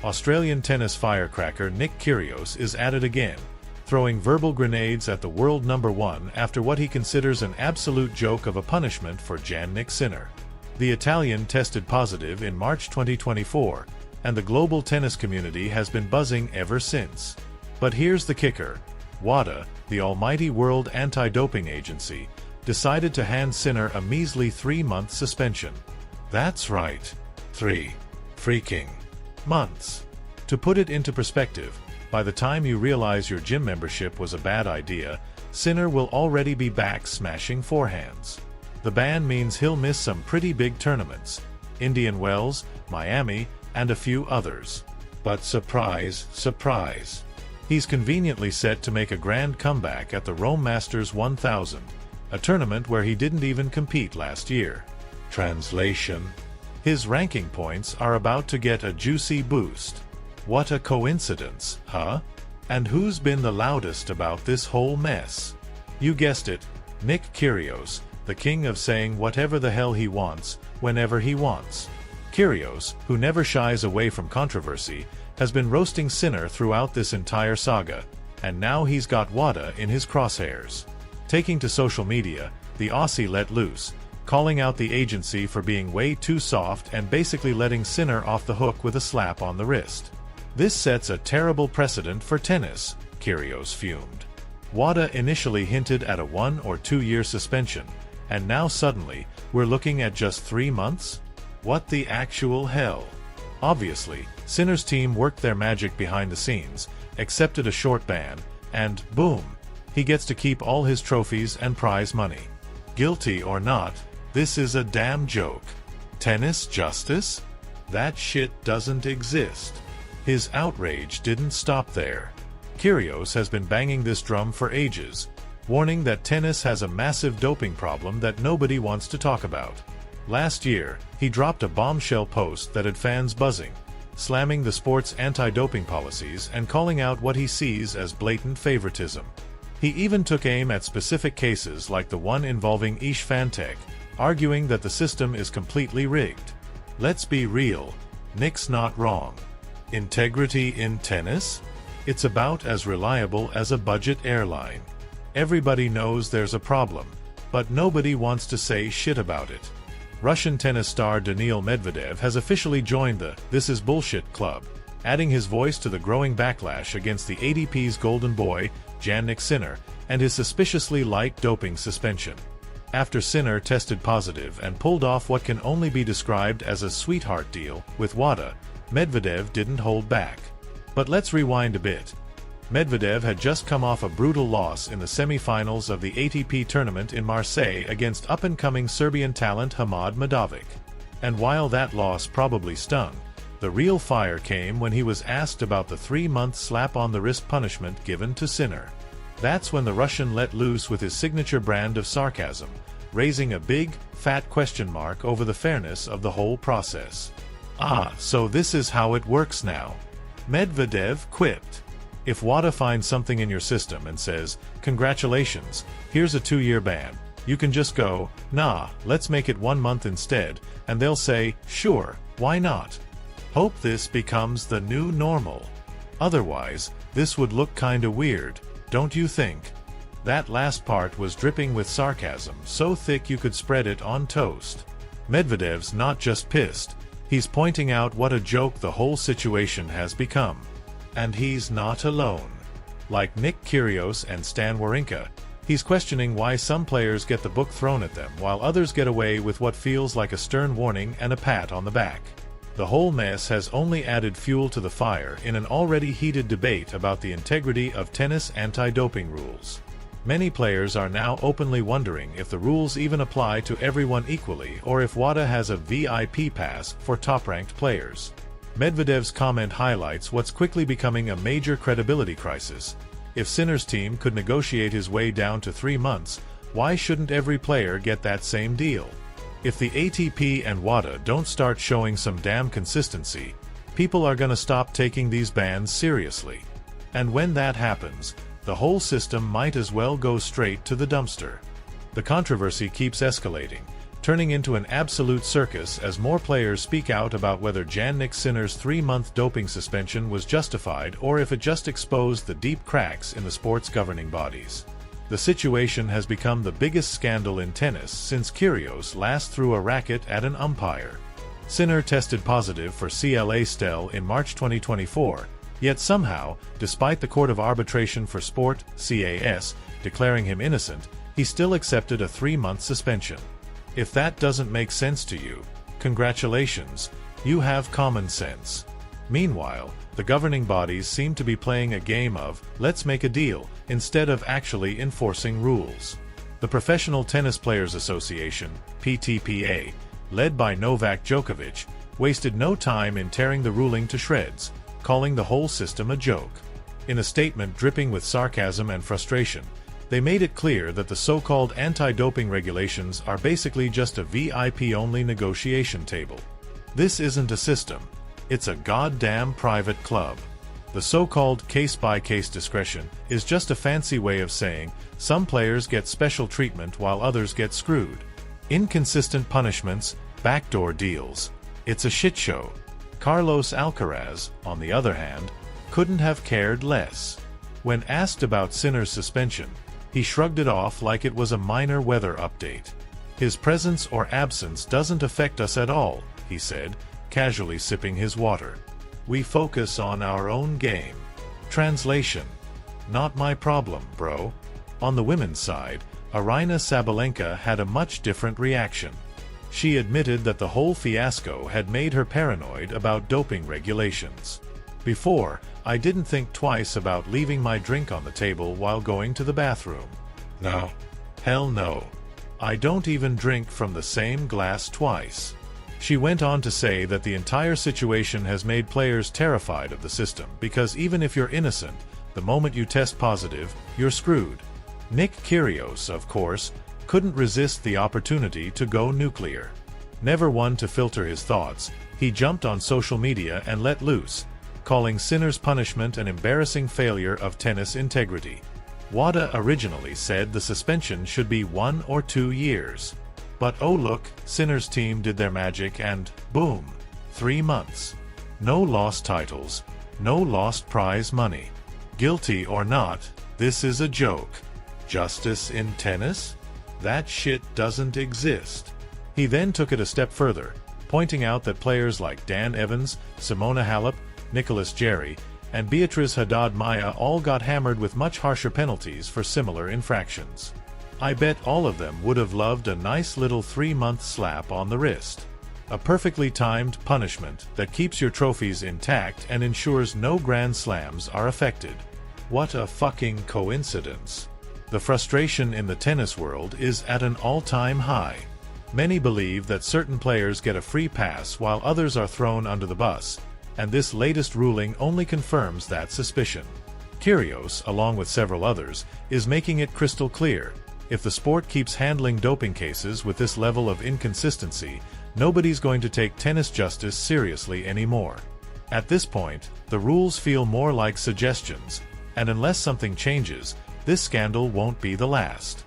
Australian tennis firecracker Nick Kyrgios is at it again, throwing verbal grenades at the world number one after what he considers an absolute joke of a punishment for Jannik Sinner. The Italian tested positive in March 2024, and the global tennis community has been buzzing ever since. But here's the kicker. WADA, the almighty World Anti-Doping Agency, decided to hand Sinner a measly 3-month suspension. That's right. 3 freaking months. To put it into perspective, by the time you realize your gym membership was a bad idea, Sinner will already be back smashing forehands. The ban means he'll miss some pretty big tournaments: Indian Wells, Miami, and a few others. But surprise, surprise, he's conveniently set to make a grand comeback at the Rome Masters 1000, a tournament where he didn't even compete last year. Translation: his ranking points are about to get a juicy boost. What a coincidence, huh? And who's been the loudest about this whole mess? You guessed it, Nick Kyrgios, the king of saying whatever the hell he wants, whenever he wants. Kyrgios, who never shies away from controversy, has been roasting Sinner throughout this entire saga, and now he's got WADA in his crosshairs. Taking to social media, the Aussie let loose, calling out the agency for being way too soft and basically letting Sinner off the hook with a slap on the wrist. This sets a terrible precedent for tennis, Kyrgios fumed. WADA initially hinted at a 1 or 2 year suspension, and now suddenly, we're looking at just 3 months? What the actual hell? Obviously, Sinner's team worked their magic behind the scenes, accepted a short ban, and boom, he gets to keep all his trophies and prize money. Guilty or not, this is a damn joke. Tennis justice? That shit doesn't exist. His outrage didn't stop there. Kyrgios has been banging this drum for ages, warning that tennis has a massive doping problem that nobody wants to talk about. Last year, he dropped a bombshell post that had fans buzzing, slamming the sport's anti-doping policies and calling out what he sees as blatant favoritism. He even took aim at specific cases like the one involving Swiatek, arguing that the system is completely rigged. Let's be real, Nick's not wrong. Integrity in tennis? It's about as reliable as a budget airline. Everybody knows there's a problem, but nobody wants to say shit about it. Russian tennis star Daniil Medvedev has officially joined the "This is Bullshit" club, adding his voice to the growing backlash against the ATP's golden boy, Jannik Sinner, and his suspiciously light doping suspension. After Sinner tested positive and pulled off what can only be described as a sweetheart deal with WADA, Medvedev didn't hold back. But let's rewind a bit. Medvedev had just come off a brutal loss in the semi-finals of the ATP tournament in Marseille against up-and-coming Serbian talent Hamad Madovic. And while that loss probably stung, the real fire came when he was asked about the 3-month slap-on-the-wrist punishment given to Sinner. That's when the Russian let loose with his signature brand of sarcasm, raising a big, fat question mark over the fairness of the whole process. So this is how it works now. Medvedev quipped. If WADA finds something in your system and says, "Congratulations, here's a 2-year ban," you can just go, "Nah, let's make it 1 month instead," and they'll say, "Sure, why not?" Hope this becomes the new normal. Otherwise, this would look kinda weird, don't you think? That last part was dripping with sarcasm, so thick you could spread it on toast. Medvedev's not just pissed. He's pointing out what a joke the whole situation has become. And he's not alone. Like Nick Kyrgios and Stan Wawrinka, he's questioning why some players get the book thrown at them while others get away with what feels like a stern warning and a pat on the back. The whole mess has only added fuel to the fire in an already heated debate about the integrity of tennis anti-doping rules. Many players are now openly wondering if the rules even apply to everyone equally or if WADA has a VIP pass for top-ranked players. Medvedev's comment highlights what's quickly becoming a major credibility crisis. If Sinner's team could negotiate his way down to 3 months, why shouldn't every player get that same deal? If the ATP and WADA don't start showing some damn consistency, people are gonna stop taking these bans seriously. And when that happens, the whole system might as well go straight to the dumpster. The controversy keeps escalating, turning into an absolute circus as more players speak out about whether Jannik Sinner's 3-month doping suspension was justified or if it just exposed the deep cracks in the sport's governing bodies. The situation has become the biggest scandal in tennis since Kyrgios last threw a racket at an umpire. Sinner tested positive for CL-Stel in March 2024, yet somehow, despite the Court of Arbitration for Sport (CAS) declaring him innocent, he still accepted a 3-month suspension. If that doesn't make sense to you, congratulations, you have common sense. Meanwhile, the governing bodies seem to be playing a game of "let's make a deal" instead of actually enforcing rules. The Professional Tennis Players Association (PTPA), led by Novak Djokovic, wasted no time in tearing the ruling to shreds, calling the whole system a joke. In a statement dripping with sarcasm and frustration, they made it clear that the so-called anti-doping regulations are basically just a VIP-only negotiation table. This isn't a system, it's a goddamn private club. The so-called case-by-case discretion is just a fancy way of saying some players get special treatment while others get screwed. Inconsistent punishments, backdoor deals. It's a shit show. Carlos Alcaraz, on the other hand, couldn't have cared less. When asked about Sinner's suspension, he shrugged it off like it was a minor weather update. His presence or absence doesn't affect us at all, he said, casually sipping his water. We focus on our own game. Translation: not my problem, bro. On the women's side, Aryna Sabalenka had a much different reaction. She admitted that the whole fiasco had made her paranoid about doping regulations. Before, I didn't think twice about leaving my drink on the table while going to the bathroom. No. Hell no. I don't even drink from the same glass twice. She went on to say that the entire situation has made players terrified of the system because even if you're innocent, the moment you test positive, you're screwed. Nick Kyrgios, of course, couldn't resist the opportunity to go nuclear. Never one to filter his thoughts, he jumped on social media and let loose, calling Sinner's punishment an embarrassing failure of tennis integrity. WADA originally said the suspension should be 1 or 2 years. But oh look, Sinner's team did their magic and, boom, 3 months. No lost titles, no lost prize money. Guilty or not, this is a joke. Justice in tennis? That shit doesn't exist. He then took it a step further, pointing out that players like Dan Evans, Simona Halep, Nicolas Jarry, and Beatriz Haddad-Maia all got hammered with much harsher penalties for similar infractions. I bet all of them would have loved a nice little 3-month slap on the wrist. A perfectly timed punishment that keeps your trophies intact and ensures no Grand Slams are affected. What a fucking coincidence. The frustration in the tennis world is at an all-time high. Many believe that certain players get a free pass while others are thrown under the bus, and this latest ruling only confirms that suspicion. Kyrgios, along with several others, is making it crystal clear: if the sport keeps handling doping cases with this level of inconsistency, nobody's going to take tennis justice seriously anymore. At this point, the rules feel more like suggestions, and unless something changes, this scandal won't be the last.